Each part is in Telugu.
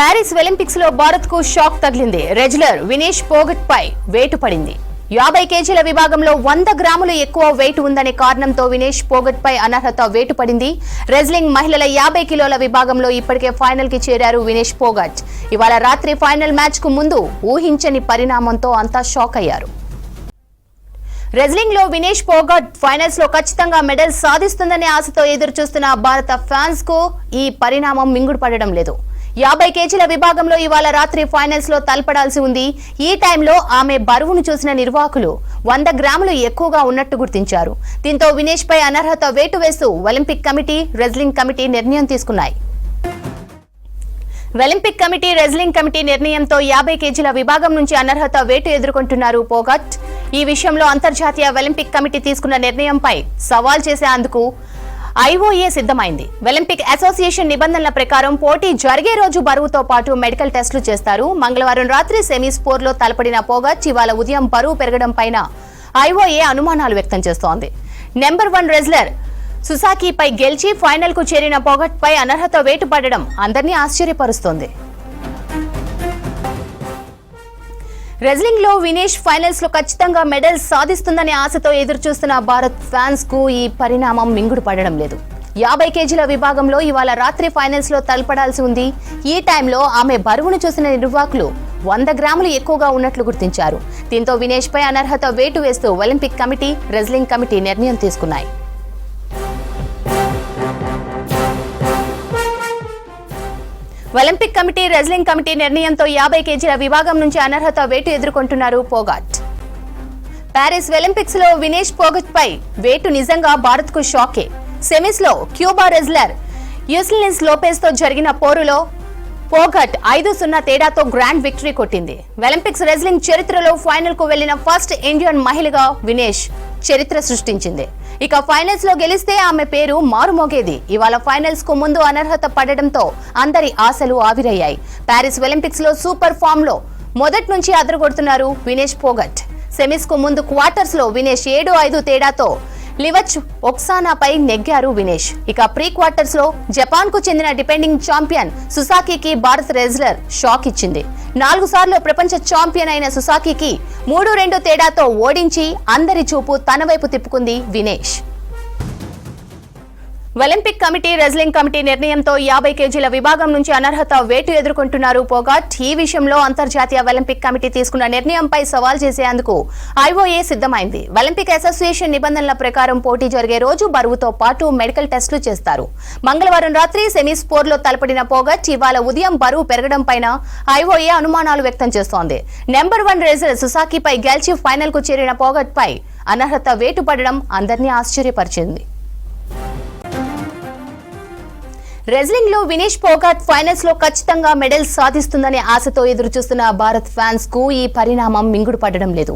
ప్యారిస్ ఒలింపిక్స్ లో భారత్ కు షాక్ తగిలింది. రెజ్లర్ వినేష్ పోగట్ పై వేటు పడింది. 50 కేజీల విభాగంలో 100 గ్రాములు ఎక్కువ వెయిట్ ఉందనే కారణంతో వినేష్ పోగట్ పై అనర్హత వేటు పడింది. రెజ్లింగ్ మహిళల 50 కిలోల విభాగంలో ఇప్పటికే ఫైనల్ కి చేరారు వినేష్ పోగట్. ఇవాళ రాత్రి ఫైనల్ మ్యాచ్ కు ముందు ఊహించని పరిణామంతో అంతా షాక్ అయ్యారు. రెజ్లింగ్ లో వినేష్ పోగట్ ఫైనల్స్ లో ఖచ్చితంగా మెడల్ సాధిస్తుందనే ఆశతో ఎదురు చూస్తున్న భారత ఫ్యాన్స్ కు ఈ పరిణామం మింగుడు పడడం లేదు. 50 కేజీల విభాగంలో ఇవాళ రాత్రి ఫైనల్స్ లో తలపడాల్సి ఉంది. ఈ టైంలో ఆమె బరువును చూసిన నిర్వాహకులు 100 గ్రాములు ఎక్కువగా ఉన్నట్టు గుర్తించారు. దీంతో వినేష్ పై అనర్హత వేటు వేస్తూ ఒలింపిక్ కమిటీ, రెజ్లింగ్ కమిటీ నిర్ణయం తీసుకున్నాయి. ఒలింపిక్ కమిటీ, రెజ్లింగ్ కమిటీ నిర్ణయంతో 50 కేజీల విభాగం నుంచి అనర్హత వేటు ఎదుర్కొంటున్నారు పోగట్. ఈ విషయంలో అంతర్జాతీయ ఒలింపిక్ కమిటీ తీసుకున్న నిర్ణయంపై సవాల్ చేసేందుకు ఐఓఏ సిద్ధమైంది. ఒలింపిక్ అసోసియేషన్ నిబంధనల ప్రకారం పోటీ జరిగే రోజు బరువుతో పాటు మెడికల్ టెస్టులు చేస్తారు. మంగళవారం రాత్రి సెమీస్ పోర్లో తలపడిన పోగట్ ఇవాళ ఉదయం బరువు పెరగడం పైన ఐఓఏ అనుమానాలు వ్యక్తం చేస్తోంది. నెంబర్ 1 రెజ్లర్ సుసాకీపై గెలిచి ఫైనల్ కు చేరిన పోగట్ పై అనర్హత వేటు పడడం అందరినీ ఆశ్చర్యపరుస్తోంది. రెజ్లింగ్ లో వినేష్ ఫైనల్స్ లో ఖచ్చితంగా మెడల్ సాధిస్తుందనే ఆశతో ఎదురుచూస్తున్న భారత్ ఫ్యాన్స్ కు ఈ పరిణామం మింగుడు పడడం లేదు. 50 కేజీల విభాగంలో ఇవాళ రాత్రి ఫైనల్స్ లో తలపడాల్సి ఉంది. ఈ టైంలో ఆమె బరువును చూసిన నిర్వాహకులు 100 గ్రాములు ఎక్కువగా ఉన్నట్లు గుర్తించారు. దీంతో వినేష్ పై అనర్హత వేటు వేస్తూ ఒలింపిక్ కమిటీ, రెజ్లింగ్ కమిటీ నిర్ణయం తీసుకున్నాయి. ఒలింపిక్ కమిటీ, రెజ్లింగ్ కమిటీ నిర్ణయంతో 50 కేజీల విభాగం నుంచి అనర్హత వేటు ఎదుర్కొంటున్నారు పోగట్. ప్యారిస్ ఒలింపిక్స్ లో వినేష్ పోగట్ పై వేటు నిజంగా భారత్ కు షాకే. సెమీస్ లో క్యూబా రెజ్లర్ యూస్లిన్స్ లోపెజ్ తో జరిగిన పోరులో పోగట్ 5-0 తేడాతో గ్రాండ్ విక్టరీ కొట్టింది. ఒలింపిక్స్ రెజ్లింగ్ చరిత్రలో ఫైనల్ కు వెళ్లిన ఫస్ట్ ఇండియన్ మహిళగా వినేష్ చరిత్ర సృష్టించింది. ఇక ఫైనల్స్ లో గెలిస్తే ఆమె పేరు మారుమోగేది. ఇవాళ ఫైనల్స్ కు ముందు అనర్హత పడడంతో అందరి ఆశలు ఆవిరయ్యాయి. ప్యారిస్ ఒలింపిక్స్ లో సూపర్ ఫామ్ లో మొదటి నుంచి అదరగొడుతున్నారు వినేష్ పోగట్. సెమీస్ కు ముందు క్వార్టర్స్ లో వినేష్ 7-5 తేడాతో లివచ్ ఒక్సానాపై నెగ్గారు వినేష్. ఇక ప్రీ క్వార్టర్స్ లో జపాన్ కు చెందిన డిపెండింగ్ ఛాంపియన్ సుసాకీకి భారత రెజ్లర్ షాక్ ఇచ్చింది. 4 సార్లు ప్రపంచ ఛాంపియన్ అయిన సుసాకీకి 3-2 తేడాతో ఓడించి అందరి చూపు తన వైపు తిప్పుకుంది Vinesh. Olympic committee, wrestling committee నిర్ణయంతో 50 కేజీల విభాగం నుంచి అనర్హత వేటు ఎదుర్కొంటున్నారు పోగట్. ఈ విషయంలో అంతర్జాతీయ ఒలింపిక్ కమిటీ తీసుకున్న నిర్ణయంపై సవాల్ చేసేందుకు ఐఓఏ సిద్ధమైంది. ఒలింపిక్ అసోసియేషన్ నిబంధనల ప్రకారం పోటీ జరిగే రోజు బరువుతో పాటు మెడికల్ టెస్టులు చేస్తారు. మంగళవారం రాత్రి సెమీస్ పోర్లో తలపడిన పోగట్ ఇవాళ ఉదయం బరువు పెరగడం పైన ఐఓఏ అనుమానాలు వ్యక్తం చేస్తోంది. నెంబర్ 1 రెజ్లర్ సుసాకీపై గెలిచి ఫైనల్ కు చేరిన పోగట్ పై అనర్హత వేటు పడడం అందరినీ ఆశ్చర్యపరిచింది. రెజ్లింగ్ లో వినేష్ పోగట్ ఫైనల్స్ లో ఖచ్చితంగా మెడల్ సాధిస్తుందనే ఆశతో ఎదురుచూస్తున్న భారత్ ఫ్యాన్స్ కు ఈ పరిణామం మింగుడు పడడం లేదు.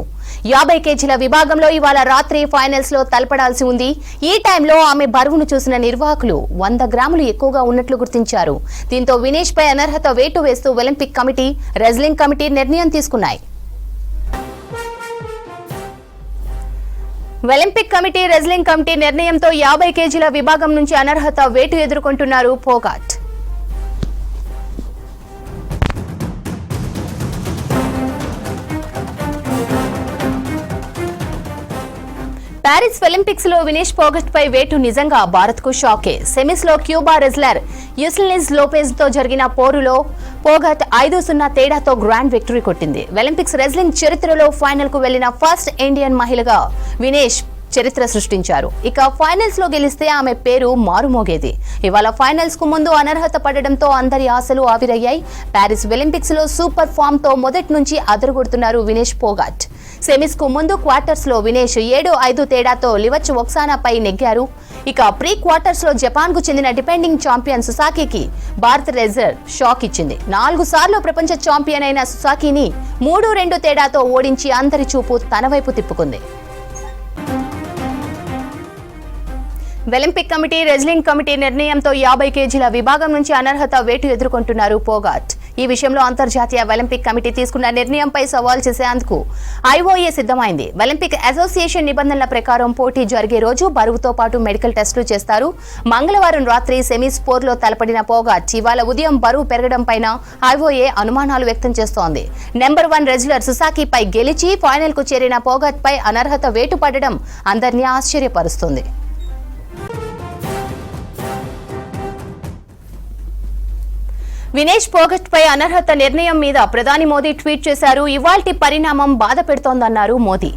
50 కేజీల విభాగంలో ఇవాళ రాత్రి ఫైనల్స్ లో తలపడాల్సి ఉంది. ఈ టైంలో ఆమె బరువును చూసిన నిర్వాహకులు 100 గ్రాములు ఎక్కువగా ఉన్నట్లు గుర్తించారు. దీంతో వినేష్ పై అనర్హత వేటు వేస్తూ ఒలింపిక్ కమిటీ, రెజ్లింగ్ కమిటీ నిర్ణయం తీసుకున్నాయి. ఒలింపిక్ కమిటీ, రెజ్లింగ్ కమిటీ నిర్ణయంతో 50 కేజీల విభాగం నుంచి అనర్హత వేటు ఎదుర్కొంటున్నారు పోగట్. ప్యారిస్ ఒలింపిక్స్ లో వినేష్ పోగట్ పై వేటు నిజంగా భారత్ కు షాకే. సెమీస్ లో క్యూబా రెజ్లర్ యూస్లిన్స్ లోపెజ్ తో జరిగిన పోరులో పోగట్ 5-0 తేడాతో గ్రాండ్ విక్టరీ కొట్టింది. ఒలింపిక్స్ రెజ్లింగ్ చరిత్రలో ఫైనల్ కు వెళ్లిన ఫస్ట్ ఇండియన్ మహిళగా వినేష్ చరిత్ర సృష్టించారు. ఇక ఫైనల్స్ లో గెలిస్తే ఆమె పేరు మారుమోగేది. ఇవాళ ఫైనల్స్ కు ముందు అనర్హత పడడంతో అందరి ఆశలు ఆవిరయ్యాయి. ప్యారిస్ ఒలింపిక్స్ లో సూపర్ ఫామ్ తో మొదటి నుంచి అదరగొడుతున్నారు వినేష్ పోగట్. సెమీస్ కు ముందు క్వార్టర్స్ లో వినేష్ 7-5 తేడాతో లివచ్ ఒక్సానాపై నెగ్గారు. ఇక ప్రీ క్వార్టర్స్ లో జపాన్ కు చెందిన డిపెండింగ్ ఛాంపియన్ సుసాకీకి భారత రెజ్లర్ షాక్ ఇచ్చింది. 4 సార్లు ప్రపంచ ఛాంపియన్ అయిన సుసాకీని 3-2 తేడాతో ఓడించి అందరి చూపు తన వైపు తిప్పుకుంది. ఒలింపిక్ కమిటీ, రెజ్లింగ్ కమిటీ నిర్ణయంతో 50 కేజీల విభాగం నుంచి అనర్హత వేటు ఎదుర్కొంటున్నారు పోగట్. ఈ విషయంలో అంతర్జాతీయ ఒలింపిక్ కమిటీ తీసుకున్న నిర్ణయంపై సవాల్ చేసేందుకు ఐఓఏ సిద్ధమైంది. ఒలింపిక్ అసోసియేషన్ నిబంధనల ప్రకారం పోటీ జరిగే రోజు బరువుతో పాటు మెడికల్ టెస్టులు చేస్తారు. మంగళవారం రాత్రి సెమీస్ పోర్లో తలపడిన పోగాట్ ఇవాళ ఉదయం బరువు పెరగడం పైన ఐఓఏ అనుమానాలు వ్యక్తం చేస్తోంది. నెంబర్ 1 రెజ్లర్ సుసాకిపై గెలిచి ఫైనల్ కు చేరిన పోగాట్ పై అనర్హత వేటు పడడం అందరినీ ఆశ్చర్యపరుస్తుంది. వినేష్ పోగట్ పై అనర్హత నిర్ణయం మీద ప్రధాని మోదీ ట్వీట్ చేశారు. ఇవాల్టి పరిణామం బాధ పెడుతోందన్నారు మోదీ.